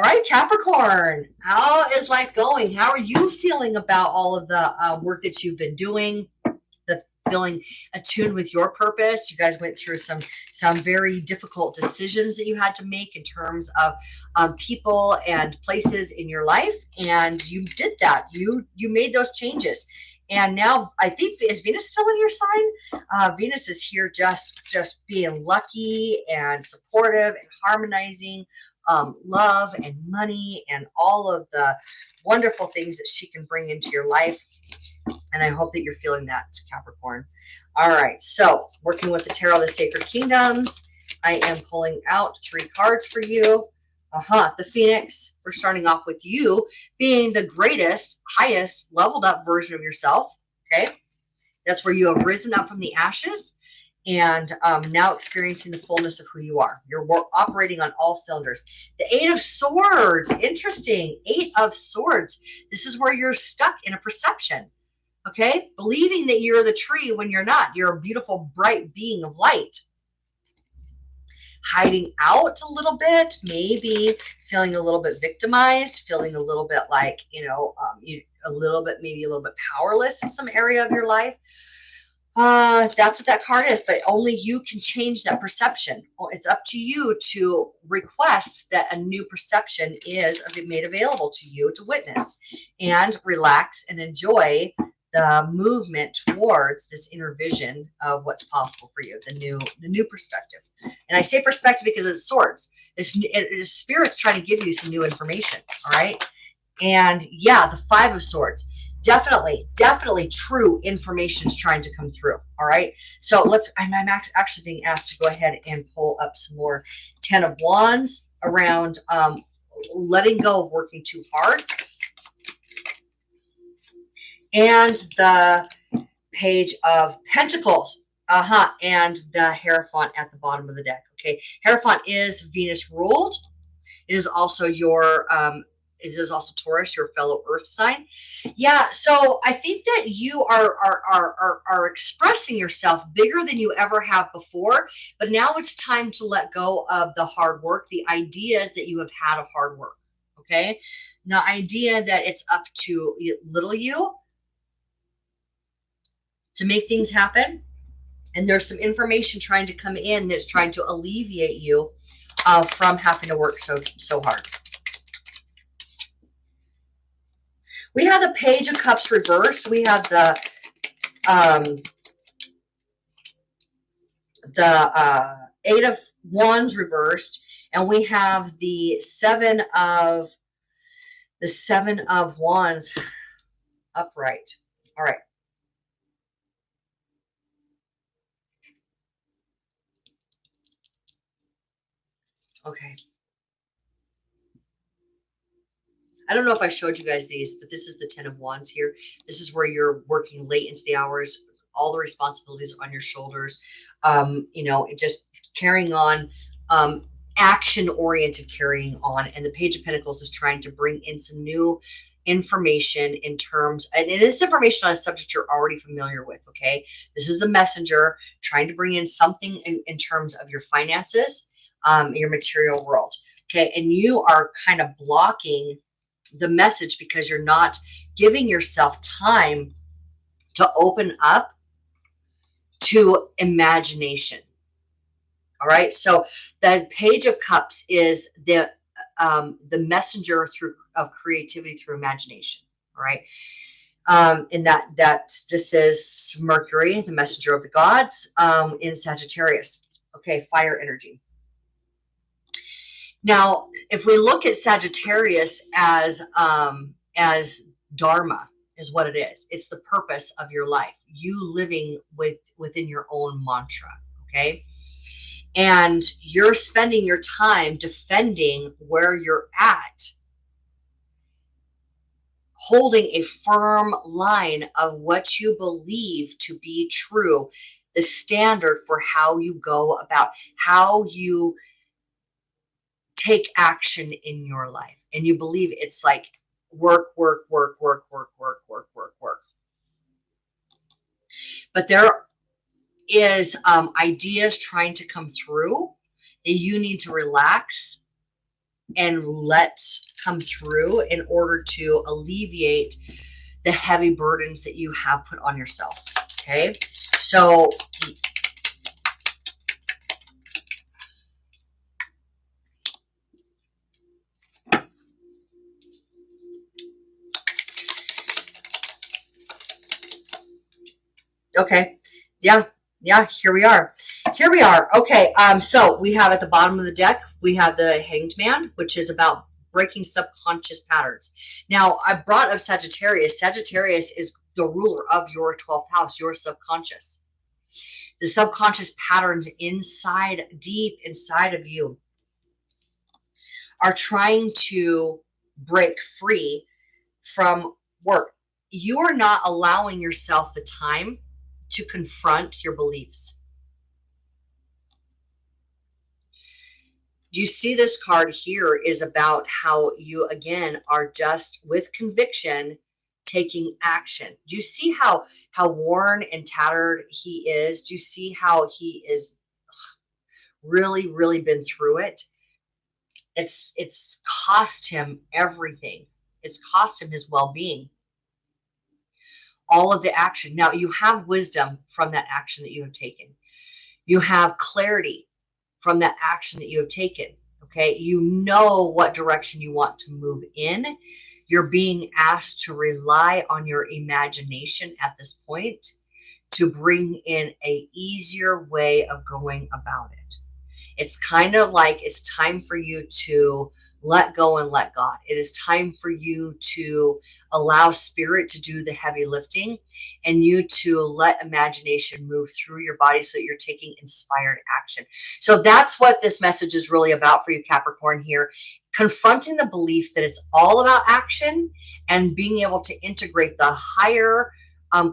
right, Capricorn, how is life going? How are you feeling about all of the work that you've been doing? The feeling attuned with your purpose. You guys went through some very difficult decisions that you had to make in terms of people and places in your life, and you did that. You made those changes, and now I think, is Venus still in your sign? Venus is here just being lucky and supportive and harmonizing love and money and all of the wonderful things that she can bring into your life. And I hope that you're feeling that, Capricorn. All right, so working with the Tarot of the Sacred Kingdoms, I am pulling out 3 cards for you. The Phoenix. We're starting off with you being the greatest, highest, leveled up version of yourself. Okay, that's where you have risen up from the ashes and now experiencing the fullness of who you are. You're operating on all cylinders. The 8 of Swords. Interesting. 8 of Swords. This is where you're stuck in a perception. Okay, believing that you're the tree when you're not. You're a beautiful, bright being of light. Hiding out a little bit, maybe feeling a little bit victimized, feeling a little bit like, maybe a little bit powerless in some area of your life. That's what that card is, but only you can change that perception. Well, it's up to you to request that a new perception is made available to you to witness and relax and enjoy the movement towards this inner vision of what's possible for you, the new perspective. And I say perspective because it's swords. It's spirit's trying to give you some new information. All right. And yeah, the 5 of Swords. Definitely true information is trying to come through. All right. So I'm actually being asked to go ahead and pull up some more 10 of Wands around letting go of working too hard. And the Page of Pentacles. And the Hierophant at the bottom of the deck. Okay. Hierophant is Venus ruled. It is also your it is also Taurus, your fellow earth sign. Yeah, so I think that you are expressing yourself bigger than you ever have before, but now it's time to let go of the hard work, the ideas that you have had of hard work, okay? The idea that it's up to little you to make things happen, and there's some information trying to come in that's trying to alleviate you from having to work so hard. We have the Page of Cups reversed. We have the 8 of Wands reversed, and we have the 7 of Wands upright. All right. Okay. I don't know if I showed you guys these, but this is the 10 of Wands here. This is where you're working late into the hours, all the responsibilities on your shoulders, just carrying on, action-oriented carrying on. And the Page of Pentacles is trying to bring in some new information in terms, and it is information on a subject you're already familiar with, okay? This is the messenger trying to bring in something in terms of your finances, your material world, okay? And you are kind of blocking the message because you're not giving yourself time to open up to imagination. All right. So the Page of Cups is the messenger of creativity through imagination. All right. And that this is Mercury, the messenger of the gods, in Sagittarius. Okay. Fire energy. Now, if we look at Sagittarius as Dharma is what it is. It's the purpose of your life. You living within your own mantra, okay? And you're spending your time defending where you're at, holding a firm line of what you believe to be true, the standard for how you go about, how you take action in your life. And you believe it's like work. But there is ideas trying to come through that you need to relax and let come through in order to alleviate the heavy burdens that you have put on yourself. Okay. So okay. Yeah. Yeah. Here we are. Here we are. Okay. So we have at the bottom of the deck, we have the Hanged Man, which is about breaking subconscious patterns. Now, I brought up Sagittarius. Sagittarius is the ruler of your 12th house, your subconscious. The subconscious patterns inside, deep inside of you, are trying to break free from work. You are not allowing yourself the time to confront your beliefs. You see, this card here is about how you, again, are just with conviction taking action. Do you see how worn and tattered he is? Do you see how he is really, really been through it? It's cost him everything. It's cost him his well-being. All of the action. Now, you have wisdom from that action that you have taken. You have clarity from that action that you have taken. Okay. You know what direction you want to move in. You're being asked to rely on your imagination at this point to bring in a easier way of going about it. It's kind of like it's time for you to let go and let God. It is time for you to allow spirit to do the heavy lifting and you to let imagination move through your body so that you're taking inspired action. So that's what this message is really about for you, Capricorn, here. Confronting the belief that it's all about action and being able to integrate the higher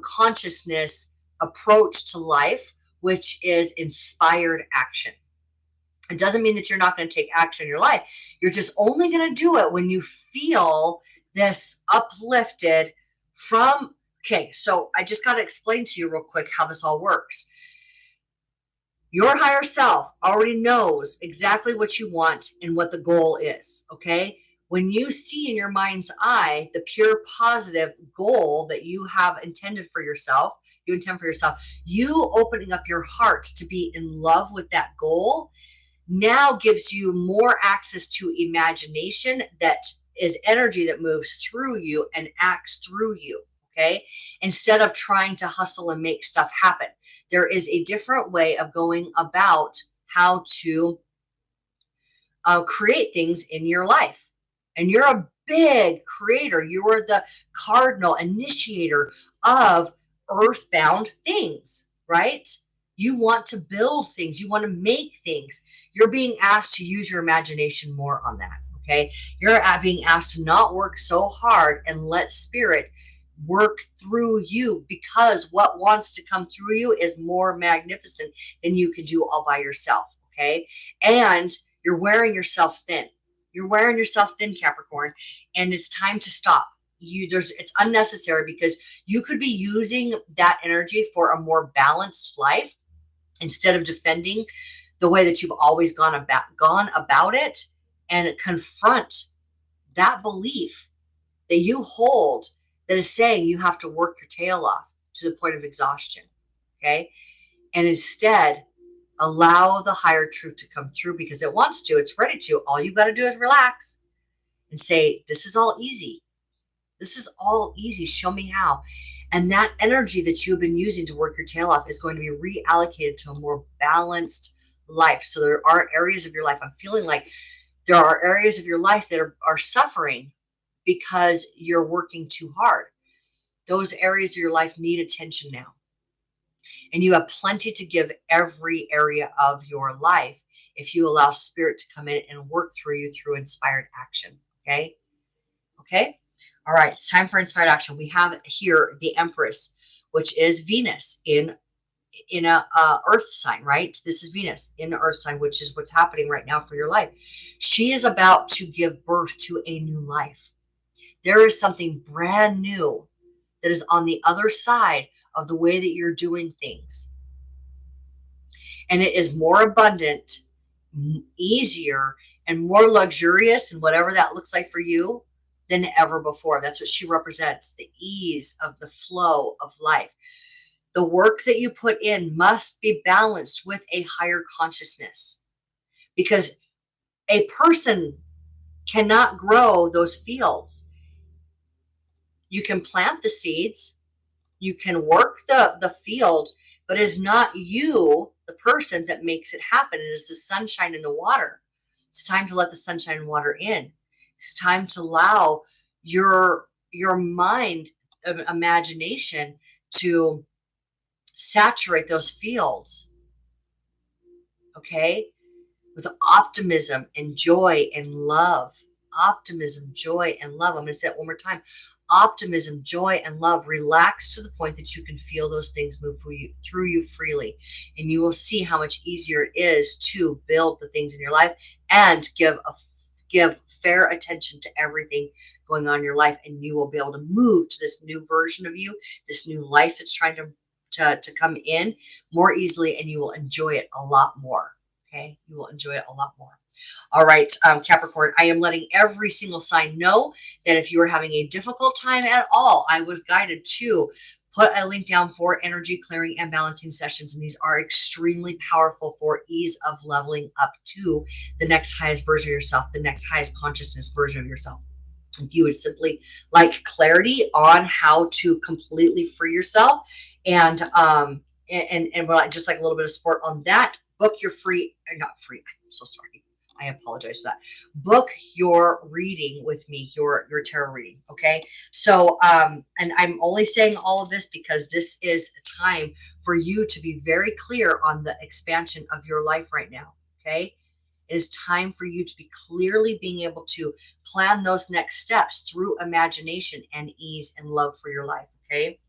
consciousness approach to life, which is inspired action. It doesn't mean that you're not going to take action in your life. You're just only going to do it when you feel this uplifted from, okay, so I just got to explain to you real quick how this all works. Your higher self already knows exactly what you want and what the goal is, okay? When you see in your mind's eye the pure positive goal that you have intended for yourself, you intend for yourself, you opening up your heart to be in love with that goal now gives you more access to imagination that is energy that moves through you and acts through you. Okay. Instead of trying to hustle and make stuff happen, there is a different way of going about how to create things in your life. And you're a big creator. You are the cardinal initiator of earthbound things, right? You want to build things. You want to make things. You're being asked to use your imagination more on that. Okay. You're being asked to not work so hard and let spirit work through you, because what wants to come through you is more magnificent than you can do all by yourself. Okay. And you're wearing yourself thin. You're wearing yourself thin, Capricorn, and it's time to stop. It's unnecessary because you could be using that energy for a more balanced life instead of defending the way that you've always gone about it, and confront that belief that you hold that is saying you have to work your tail off to the point of exhaustion. Okay. And instead allow the higher truth to come through because it wants to, it's ready to. All you got to do is relax and say, this is all easy. This is all easy. Show me how. And that energy that you've been using to work your tail off is going to be reallocated to a more balanced life. So there are areas of your life, I'm feeling like there are areas of your life that are suffering because you're working too hard. Those areas of your life need attention now. And you have plenty to give every area of your life if you allow spirit to come in and work through you through inspired action. Okay. Okay. All right. It's time for inspired action. We have here the Empress, which is Venus in a earth sign, right? This is Venus in the earth sign, which is what's happening right now for your life. She is about to give birth to a new life. There is something brand new that is on the other side of the way that you're doing things. And it is more abundant, easier, and more luxurious, and whatever that looks like for you, than ever before. That's what she represents, the ease of the flow of life. The work that you put in must be balanced with a higher consciousness, because a person cannot grow those fields. You can plant the seeds, you can work the field, but it's not you, the person, that makes it happen. It is the sunshine and the water. It's time to let the sunshine and water in. It's time to allow your mind, imagination, to saturate those fields, okay, with optimism and joy and love. Optimism, joy, and love. I'm going to say it one more time. Optimism, joy, and love. Relax to the point that you can feel those things move through you freely. And you will see how much easier it is to build the things in your life and give fair attention to everything going on in your life. And you will be able to move to this new version of you, this new life that's trying to come in more easily, and you will enjoy it a lot more. Okay, you will enjoy it a lot more. All right, Capricorn, I am letting every single sign know that if you are having a difficult time at all, I was guided to put a link down for energy clearing and balancing sessions. And these are extremely powerful for ease of leveling up to the next highest version of yourself, the next highest consciousness version of yourself. If you would simply like clarity on how to completely free yourself, and just like a little bit of support on that, book your free, not free, I'm so sorry, I apologize for that. Book your reading with me, your tarot reading. Okay. So, and I'm only saying all of this because this is a time for you to be very clear on the expansion of your life right now. Okay. It is time for you to be clearly being able to plan those next steps through imagination and ease and love for your life. Okay.